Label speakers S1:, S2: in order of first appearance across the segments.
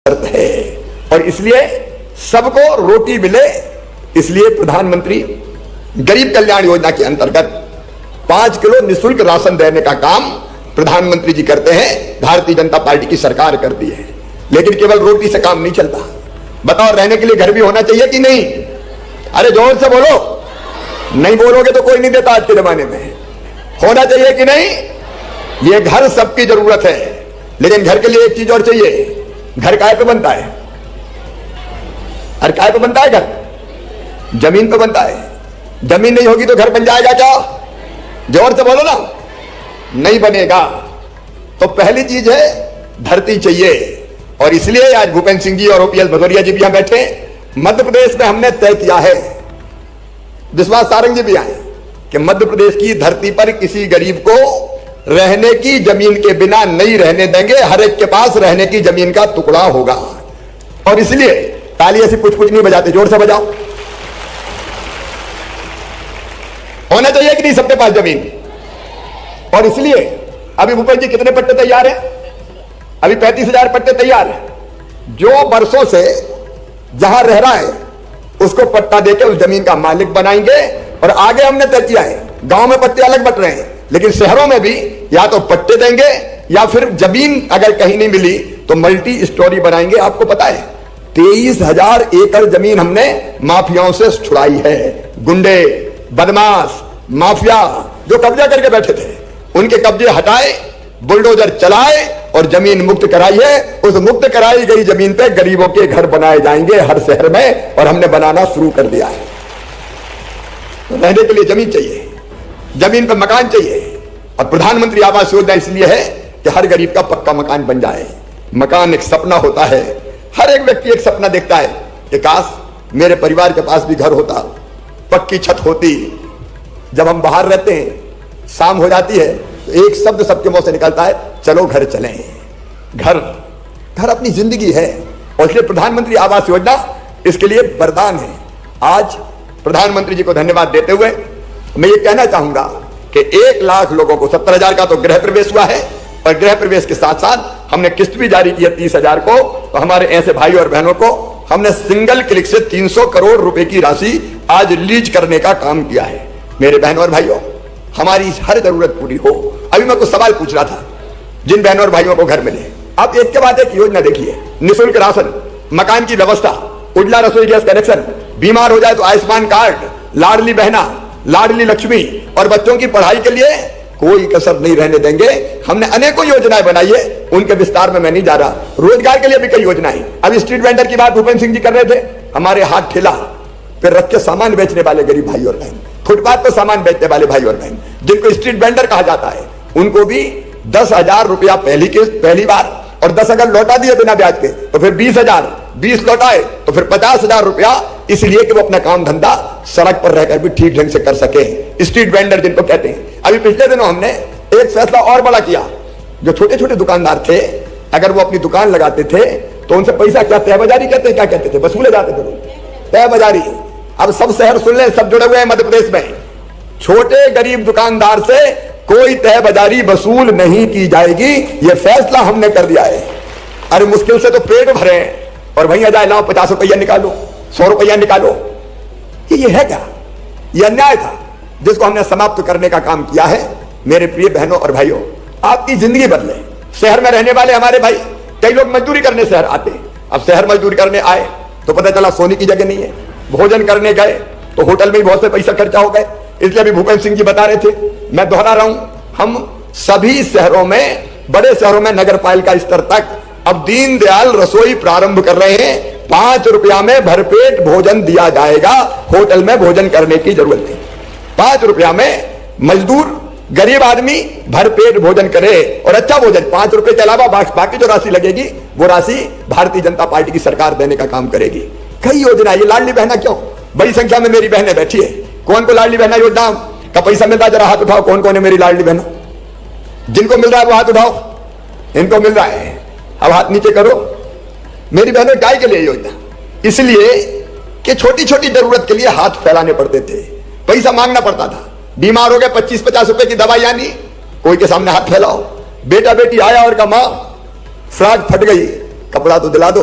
S1: है और इसलिए सबको रोटी मिले, इसलिए प्रधानमंत्री गरीब कल्याण योजना के अंतर्गत 5 किलो निःशुल्क राशन देने का काम प्रधानमंत्री जी करते हैं। भारतीय जनता पार्टी की सरकार करती है। लेकिन केवल रोटी से काम नहीं चलता। बताओ, रहने के लिए घर भी होना चाहिए कि नहीं? अरे जोर से बोलो। नहीं बोलोगे तो कोई नहीं देता आज के जमाने में। होना चाहिए कि नहीं? ये घर सबकी जरूरत है, लेकिन घर के लिए एक चीज और चाहिए। घर काय पे बनता है? अरे काय पे बनता है घर? जमीन पे बनता है। जमीन नहीं होगी तो घर बन जाएगा क्या? जोर से बोलो ना। नहीं बनेगा। तो पहली चीज है धरती चाहिए। और इसलिए आज भूपेंद्र सिंह जी और ओपीएस भदौरिया जी भी यहां बैठे। मध्य प्रदेश में हमने तय किया है, विश्वास सारंग जी भी आए, कि मध्य प्रदेश की धरती पर किसी गरीब को रहने की जमीन के बिना नहीं रहने देंगे। हर एक के पास रहने की जमीन का टुकड़ा होगा। और इसलिए ताली ऐसी कुछ कुछ नहीं बजाते, जोर से बजाओ। होना चाहिए कि नहीं सबके पास जमीन? और इसलिए अभी भूपेश जी कितने पट्टे तैयार हैं? अभी 35,000 पट्टे तैयार हैं। जो बरसों से जहां रह रहा है उसको पट्टा देकर उस जमीन का मालिक बनाएंगे। और आगे हमने तय किया है, गांव में पट्टे अलग बट रहे हैं, लेकिन शहरों में भी या तो पट्टे देंगे या फिर जमीन अगर कहीं नहीं मिली तो मल्टी स्टोरी बनाएंगे। आपको पता है 23,000 एकड़ जमीन हमने माफियाओं से छुड़ाई है। गुंडे, बदमाश, माफिया जो कब्जा करके बैठे थे, उनके कब्जे हटाए, बुलडोजर चलाए और जमीन मुक्त कराई है। उस मुक्त कराई गई जमीन पे गरीबों के घर बनाए जाएंगे हर शहर में, और हमने बनाना शुरू कर दिया है। रहने के लिए जमीन चाहिए, जमीन पर मकान चाहिए। और प्रधानमंत्री आवास योजना इसलिए है कि हर गरीब का पक्का मकान बन जाए। मकान एक सपना होता है। हर एक व्यक्ति एक सपना देखता है कि काश मेरे परिवार के पास भी घर होता, पक्की छत होती। जब हम बाहर रहते हैं, शाम हो जाती है तो एक शब्द सबके मुंह से निकलता है, चलो घर चलें। घर घर अपनी जिंदगी है। और इसलिए प्रधानमंत्री आवास योजना इसके लिए वरदान है। आज प्रधानमंत्री जी को धन्यवाद देते हुए मैं ये कहना चाहूंगा कि 1 लाख लोगों को 70,000 का तो गृह प्रवेश हुआ है, और गृह प्रवेश के साथ साथ हमने किस्त भी जारी की है 30,000 को। तो हमारे ऐसे भाई और बहनों को हमने सिंगल क्लिक से 300 करोड़ रुपए की राशि आज रिलीज करने का काम किया है। मेरे बहनों और भाइयों, हमारी हर जरूरत पूरी हो। अभी मैं कुछ सवाल पूछ रहा था, जिन बहनों और भाइयों को घर मिले, आप एक के बाद एक योजना देखिए। निःशुल्क राशन, मकान की व्यवस्था, उज्ज्वला रसोई गैस कनेक्शन, बीमार हो जाए तो आयुष्मान कार्ड, लाडली बहना, लाडली लक्ष्मी, और बच्चों की पढ़ाई के लिए कोई कसर नहीं रहने देंगे। हमने अनेकों योजनाएं बनाई है, उनके विस्तार में मैं नहीं जा रहा। रोजगार के लिए भी कई योजनाएं। अभी स्ट्रीट वेंडर की बात भूपेंद्र सिंह जी कर रहे थे। हमारे हाथ ठेला फिर रख के सामान बेचने वाले गरीब भाई और बहन, फुटपाथ पर सामान बेचने वाले भाई और बहन, जिनको स्ट्रीट वेंडर कहा जाता है, उनको भी 10,000 रुपया पहली बार, और 10 अगर लौटा दिए बिना ब्याज के तो फिर 20,000, 20 लौटाए तो फिर 50,000 रुपया, इसलिए कि वो अपना काम धंधा सड़क पर रहकर भी ठीक ढंग से कर सके। स्ट्रीट वेंडर जिनको कहते हैं। अभी पिछले दिनों हमने एक फैसला और बड़ा किया। जो छोटे छोटे दुकानदार थे, अगर वो अपनी दुकान लगाते थे तो उनसे पैसा क्या तय बाजारी कहते हैं, क्या कहते थे, वसूले जाते थे लोग, तय बाजारी। अब सब शहर सुन ले, सब जुड़े हुए हैं मध्य प्रदेश में। छोटे गरीब दुकानदार से कोई तय बाजारी वसूल नहीं की जाएगी, यह फैसला हमने कर दिया है। अरे मुश्किल से तो पेट भरे और भैया जाए लाओ 50 रुपया निकालो, 100 रुपया निकालो, ये है क्या? यह अन्याय था, जिसको हमने समाप्त करने का काम किया है। मेरे प्रिय बहनों और भाइयों, आपकी जिंदगी बदले। शहर में रहने वाले हमारे भाई, कई लोग मजदूरी करने शहर आते हैं। अब शहर मजदूरी करने आए तो पता चला सोने की जगह नहीं है। भोजन करने गए तो होटल में ही बहुत से पैसा खर्चा हो गए। इसलिए अभी भूपेंद्र सिंह जी बता रहे थे, मैं दोहरा रहा हूं, हम सभी शहरों में, बड़े शहरों में नगर पालिका स्तर तक अब दीनदयाल रसोई प्रारंभ कर रहे हैं। 5 रुपया में भरपेट भोजन दिया जाएगा। होटल में भोजन करने की जरूरत नहीं। 5 रुपया में मजदूर, गरीब आदमी भरपेट भोजन करे और अच्छा भोजन। 5 रुपए के अलावा बाकी जो राशि लगेगी वो राशि भारतीय जनता पार्टी की सरकार देने का काम करेगी। कई योजना, ये लाडली बहना क्यों? बड़ी संख्या में मेरी बहनें बैठी है। कौन को लाडली बहना योजना का पैसा मिल रहा है? जरा हाथ उठाओ, कौन कौन है मेरी लाडली बहना? जिनको मिल रहा है वो हाथ उठाओ। इनको मिल रहा है, अब हाथ नीचे करो। मेरी बहनों, गाय के लिए योजना इसलिए कि छोटी छोटी जरूरत के लिए हाथ फैलाने पड़ते थे, पैसा मांगना पड़ता था। बीमार हो गए, 25-50 रुपए की दवाई आनी, कोई के सामने हाथ फैलाओ। बेटा बेटी आया और कहा मां फ्राक फट गई, कपड़ा तो दिला दो,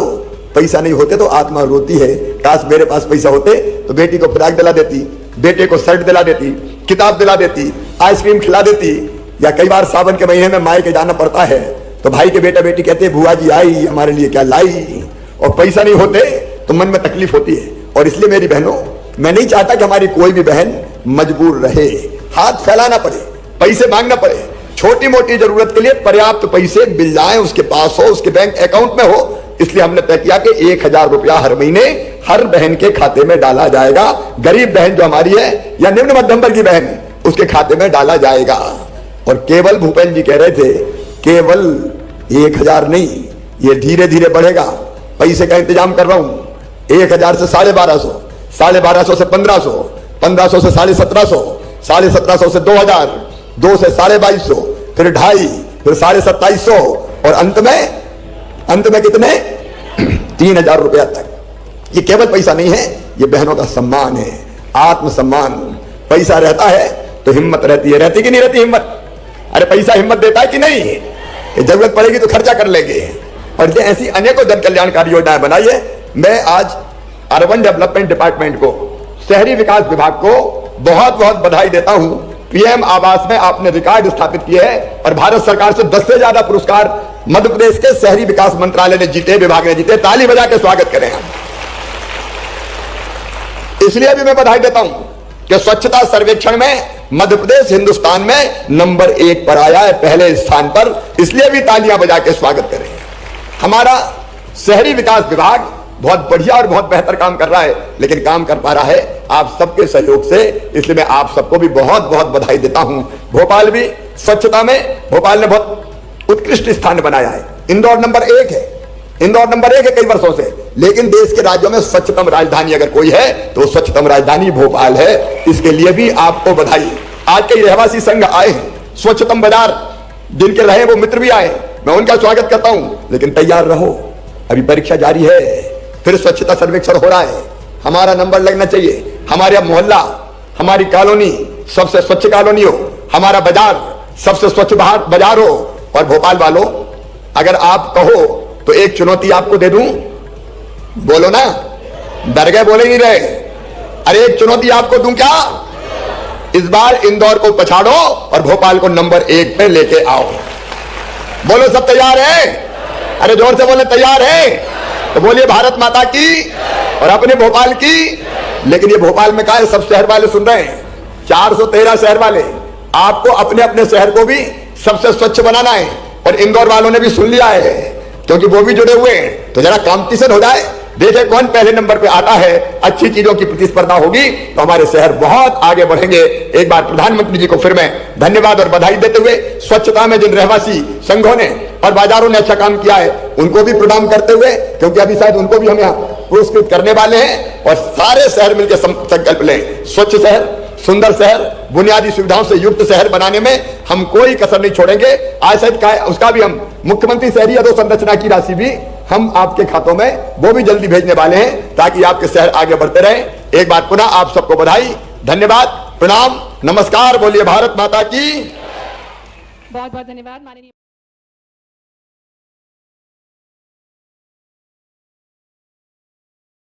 S1: पैसा नहीं होते तो आत्मा रोती है, काश मेरे पास पैसा होते तो बेटी को फ्रॉक दिला देती, बेटे को शर्ट दिला देती, किताब दिला देती, आइसक्रीम खिला देती। या कई बार सावन के महीने में माए के जाना पड़ता है तो भाई के बेटा बेटी कहते हैं बुआ जी आई हमारे लिए क्या लाई, और पैसा नहीं होते तो मन में तकलीफ होती है। और इसलिए मेरी बहनों, मैं नहीं चाहता कि हमारी कोई भी बहन मजबूर रहे, हाथ फैलाना पड़े, पैसे मांगना पड़े। छोटी मोटी जरूरत के लिए पर्याप्त पैसे मिल जाए, उसके पास हो, उसके बैंक अकाउंट में हो। इसलिए हमने तय किया कि 1000 रुपया हर महीने हर बहन के खाते में डाला जाएगा। गरीब बहन जो हमारी है या निम्न मध्यम वर्ग की बहन है उसके खाते में डाला जाएगा। और केवल भूपेंद्र जी कह रहे थे केवल 1000 नहीं, ये धीरे धीरे बढ़ेगा। पैसे का इंतजाम कर रहा हूं। 1000 से 1250, 1250 से 1500, 1500 से 1750, 1750 से 2000, 2 से 2250, फिर 2.5, फिर 2750 और अंत में कितने 3000 रुपया तक। ये केवल पैसा नहीं है, ये बहनों का सम्मान है, आत्मसम्मान। पैसा रहता है तो हिम्मत रहती है, रहती कि नहीं रहती हिम्मत? अरे पैसा हिम्मत देता है कि नहीं? ये जरूरत पड़ेगी तो खर्चा कर लेंगे। और ये ऐसी अनेकों जन कल्याणकारी योजनाएं बनाइए। मैं आज अर्बन डेवलपमेंट डिपार्टमेंट को, शहरी विकास विभाग को बहुत बहुत बधाई देता हूं। पीएम आवास में आपने रिकॉर्ड स्थापित किए हैं और भारत सरकार से 10 से ज्यादा पुरस्कार मध्य प्रदेश के शहरी विकास मंत्रालय ने जीते, विभाग ने जीते। ताली बजा के स्वागत करें हम। इसलिए भी मैं बधाई देता हूं कि स्वच्छता सर्वेक्षण में मध्य प्रदेश हिंदुस्तान में नंबर 1 पर आया है, पहले स्थान पर। इसलिए भी तालियां बजा के स्वागत करें। हमारा शहरी विकास विभाग बहुत बढ़िया और बहुत बेहतर काम कर रहा है, लेकिन काम कर पा रहा है आप सबके सहयोग से। इसलिए मैं आप सबको भी बहुत बहुत बधाई देता हूं। भोपाल भी स्वच्छता में भोपाल ने बहुत उत्कृष्ट स्थान बनाया है। इंदौर नंबर 1 है, इंदौर नंबर 1 है कई वर्षों से। लेकिन देश के राज्यों में स्वच्छतम राजधानी अगर कोई है तो स्वच्छतम राजधानी भोपाल है। इसके लिए भी आपको बधाई। आज कई रहवासी संघ आए हैं, स्वच्छतम बाजार जिनके रहे वो मित्र भी आए, मैं उनका स्वागत करता हूं। लेकिन तैयार रहो, अभी परीक्षा जारी है, फिर स्वच्छता सर्वेक्षण हो रहा है। हमारा नंबर लगना चाहिए। हमारे मोहल्ला, हमारी कॉलोनी सबसे स्वच्छ कॉलोनी हो, हमारा बाजार सबसे स्वच्छ बाजार हो। और भोपाल वालों, अगर आप कहो तो एक चुनौती आपको दे दूं, बोलो ना, डर गए, बोले नहीं रहे। अरे एक चुनौती आपको दूं क्या? इस बार इंदौर को पछाड़ो और भोपाल को नंबर 1 पे लेके आओ। बोलो सब तैयार है? अरे जोर से बोले तैयार है तो बोलिए भारत माता की और अपने भोपाल की। लेकिन ये भोपाल में कहा है, सब शहर वाले सुन रहे हैं, 413 शहर वाले, आपको अपने अपने शहर को भी सबसे स्वच्छ बनाना है। और इंदौर वालों ने भी सुन लिया है क्योंकि वो भी जुड़े हुए हैं। तो जरा कॉम्पिटिशन हो जाए, देखे कौन पहले नंबर पे आता है। अच्छी चीजों की प्रतिस्पर्धा होगी तो हमारे शहर बहुत आगे बढ़ेंगे। एक बार प्रधानमंत्री जी को फिर मैं धन्यवाद और बधाई देते हुए, स्वच्छता में जिन रहवासी संघों ने और बाजारों ने अच्छा काम किया है उनको भी प्रणाम करते हुए, क्योंकि अभी शायद उनको भी हम यहाँ पुरस्कृत करने वाले हैं। और सारे शहर मिलकर संकल्प लें, स्वच्छ शहर, सुंदर शहर, बुनियादी सुविधाओं से युक्त शहर बनाने में हम कोई कसर नहीं छोड़ेंगे। आज शायद उसका भी हम मुख्यमंत्री शहरी अधोसंरचना की राशि भी हम आपके खातों में वो भी जल्दी भेजने वाले हैं ताकि आपके शहर आगे बढ़ते रहें। एक बार पुनः आप सबको बधाई, धन्यवाद, प्रणाम, नमस्कार। बोलिए भारत माता की।
S2: बहुत बहुत धन्यवाद माननीय